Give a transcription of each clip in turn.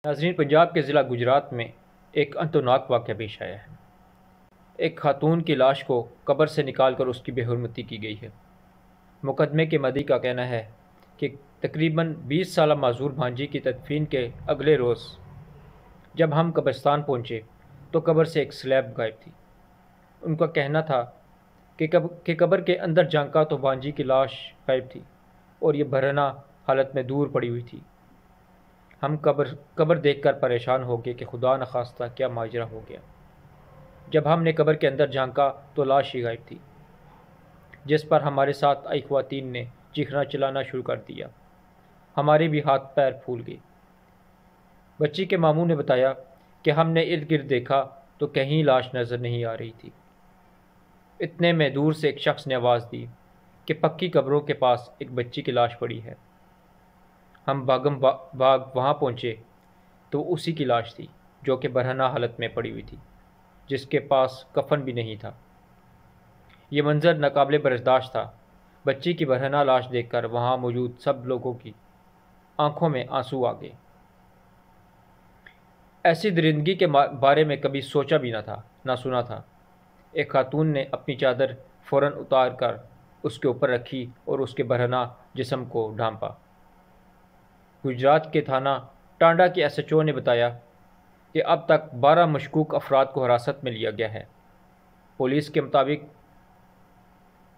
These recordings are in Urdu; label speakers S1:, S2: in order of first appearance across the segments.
S1: ناظرین، پنجاب کے ضلع گجرات میں ایک انتوناک واقعہ پیش آیا ہے۔ ایک خاتون کی لاش کو قبر سے نکال کر اس کی بے حرمتی کی گئی ہے۔ مقدمے کے مدعی کا کہنا ہے کہ تقریباً 20 سالہ معذور بھانجی کی تدفین کے اگلے روز جب ہم قبرستان پہنچے تو قبر سے ایک سلیب غائب تھی۔ ان کا کہنا تھا کہ قبر کے اندر جھانکا تو بھانجی کی لاش غائب تھی اور یہ برہنہ حالت میں دور پڑی ہوئی تھی۔ ہم قبر دیکھ کر پریشان ہو گئے کہ خدا نخواستہ کیا ماجرا ہو گیا۔ جب ہم نے قبر کے اندر جھانکا تو لاش ہی غائب تھی، جس پر ہمارے ساتھ آئی خواتین نے چیخنا چلانا شروع کر دیا۔ ہمارے بھی ہاتھ پیر پھول گئے۔ بچی کے ماموں نے بتایا کہ ہم نے ارد گرد دیکھا تو کہیں لاش نظر نہیں آ رہی تھی۔ اتنے میں دور سے ایک شخص نے آواز دی کہ پکی قبروں کے پاس ایک بچی کی لاش پڑی ہے۔ ہم بھاگم بھاگ وہاں پہنچے تو اسی کی لاش تھی جو کہ برہنہ حالت میں پڑی ہوئی تھی، جس کے پاس کفن بھی نہیں تھا۔ یہ منظر ناقابل برداشت تھا۔ بچی کی برہنہ لاش دیکھ کر وہاں موجود سب لوگوں کی آنکھوں میں آنسو آ گئے۔ ایسی درندگی کے بارے میں کبھی سوچا بھی نہ سنا تھا۔ ایک خاتون نے اپنی چادر فوراً اتار کر اس کے اوپر رکھی اور اس کے برہنہ جسم کو ڈھانپا۔ گجرات کے تھانہ ٹانڈا کے ایس ایچ او نے بتایا کہ اب تک 12 مشکوک افراد کو حراست میں لیا گیا ہے۔ پولیس کے مطابق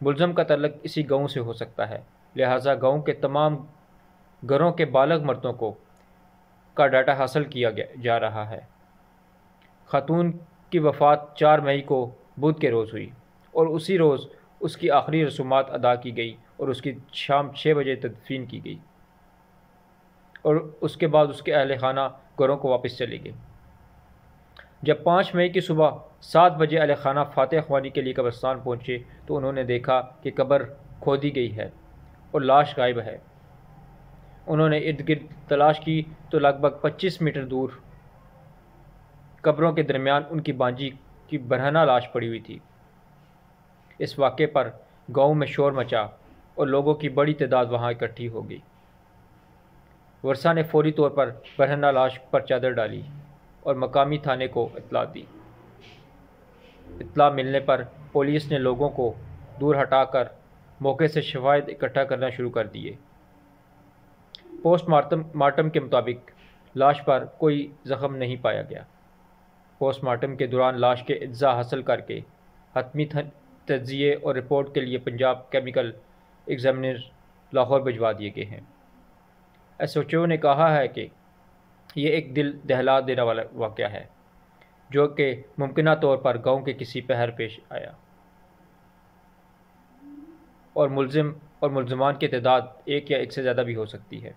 S1: ملزم کا تعلق اسی گاؤں سے ہو سکتا ہے، لہٰذا گاؤں کے تمام گھروں کے بالغ مردوں کا ڈاٹا حاصل کیا جا رہا ہے۔ خاتون کی وفات 4 مئی کو بدھ کے روز ہوئی اور اسی روز اس کی آخری رسومات ادا کی گئی اور اس کی شام 6 بجے تدفین کی گئی اور اس کے بعد اس کے اہل خانہ گھروں کو واپس چلے گئے۔ جب 5 مئی کی صبح 7 بجے اہل خانہ فاتح خوانی کے لیے قبرستان پہنچے تو انہوں نے دیکھا کہ قبر کھودی گئی ہے اور لاش غائب ہے۔ انہوں نے ارد گرد تلاش کی تو لگ بھگ 25 میٹر دور قبروں کے درمیان ان کی بھانجی کی برہنہ لاش پڑی ہوئی تھی۔ اس واقعے پر گاؤں میں شور مچا اور لوگوں کی بڑی تعداد وہاں اکٹھی ہو گئی۔ ورثاء نے فوری طور پر برہنہ لاش پر چادر ڈالی اور مقامی تھانے کو اطلاع دی۔ اطلاع ملنے پر پولیس نے لوگوں کو دور ہٹا کر موقع سے شواہد اکٹھا کرنا شروع کر دیے۔ پوسٹ مارٹم کے مطابق لاش پر کوئی زخم نہیں پایا گیا۔ پوسٹ مارٹم کے دوران لاش کے اجزاء حاصل کر کے حتمی تجزیے اور رپورٹ کے لیے پنجاب کیمیکل ایگزامنر لاہور بھجوا دیے گئے ہیں۔ ایس ایچ او نے کہا ہے کہ یہ ایک دل دہلا دینے والا واقعہ ہے جو کہ ممکنہ طور پر گاؤں کے کسی پہر پیش آیا اور ملزمان کی تعداد ایک یا ایک سے زیادہ بھی ہو سکتی ہے۔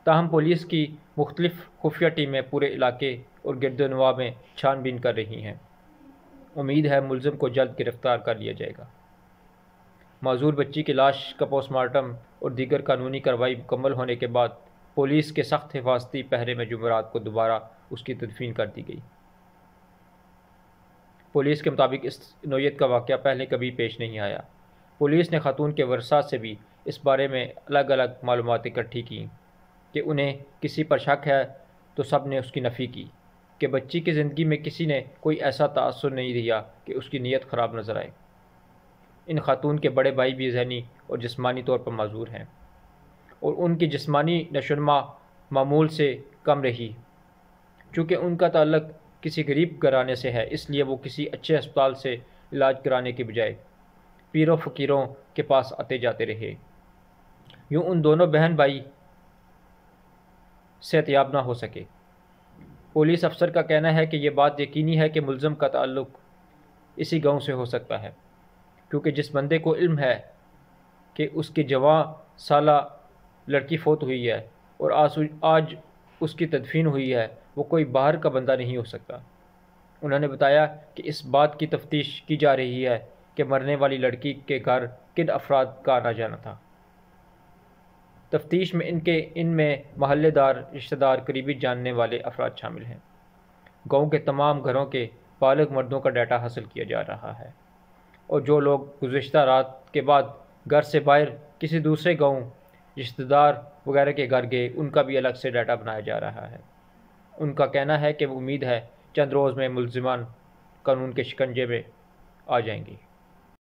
S1: تاہم پولیس کی مختلف خفیہ ٹیمیں پورے علاقے اور گرد و نواح میں چھان بین کر رہی ہیں۔ امید ہے ملزم کو جلد گرفتار کر لیا جائے گا۔ معذور بچی کی لاش کا پوسٹ مارٹم اور دیگر قانونی کارروائی مکمل ہونے کے بعد پولیس کے سخت حفاظتی پہرے میں جمعرات کو دوبارہ اس کی تدفین کر دی گئی۔ پولیس کے مطابق اس نوعیت کا واقعہ پہلے کبھی پیش نہیں آیا۔ پولیس نے خاتون کے ورثاء سے بھی اس بارے میں الگ الگ معلومات اکٹھی کیں کہ انہیں کسی پر شک ہے تو سب نے اس کی نفی کی کہ بچی کی زندگی میں کسی نے کوئی ایسا تاثر نہیں دیا کہ اس کی نیت خراب نظر آئے۔ ان خاتون کے بڑے بھائی بھی ذہنی اور جسمانی طور پر معذور ہیں اور ان کی جسمانی نشوونما معمول سے کم رہی۔ چونکہ ان کا تعلق کسی غریب گھرانے سے ہے اس لیے وہ کسی اچھے ہسپتال سے علاج کرانے کے بجائے پیروں فقیروں کے پاس آتے جاتے رہے۔ یوں ان دونوں بہن بھائی صحتیاب نہ ہو سکے۔ پولیس افسر کا کہنا ہے کہ یہ بات یقینی ہے کہ ملزم کا تعلق اسی گاؤں سے ہو سکتا ہے، کیونکہ جس بندے کو علم ہے کہ اس کی جواں سالہ لڑکی فوت ہوئی ہے اور آج اس کی تدفین ہوئی ہے وہ کوئی باہر کا بندہ نہیں ہو سکتا۔ انہوں نے بتایا کہ اس بات کی تفتیش کی جا رہی ہے کہ مرنے والی لڑکی کے گھر کن افراد کا آنا جانا تھا۔ تفتیش میں ان میں محلے دار، رشتہ دار، قریبی جاننے والے افراد شامل ہیں۔ گاؤں کے تمام گھروں کے بالغ مردوں کا ڈیٹا حاصل کیا جا رہا ہے اور جو لوگ گزشتہ رات کے بعد گھر سے باہر کسی دوسرے گاؤں، رشتہ دار وغیرہ کے گھر گئے ان کا بھی الگ سے ڈیٹا بنایا جا رہا ہے۔ ان کا کہنا ہے کہ وہ امید ہے چند روز میں ملزمان قانون کے شکنجے میں آ جائیں گی۔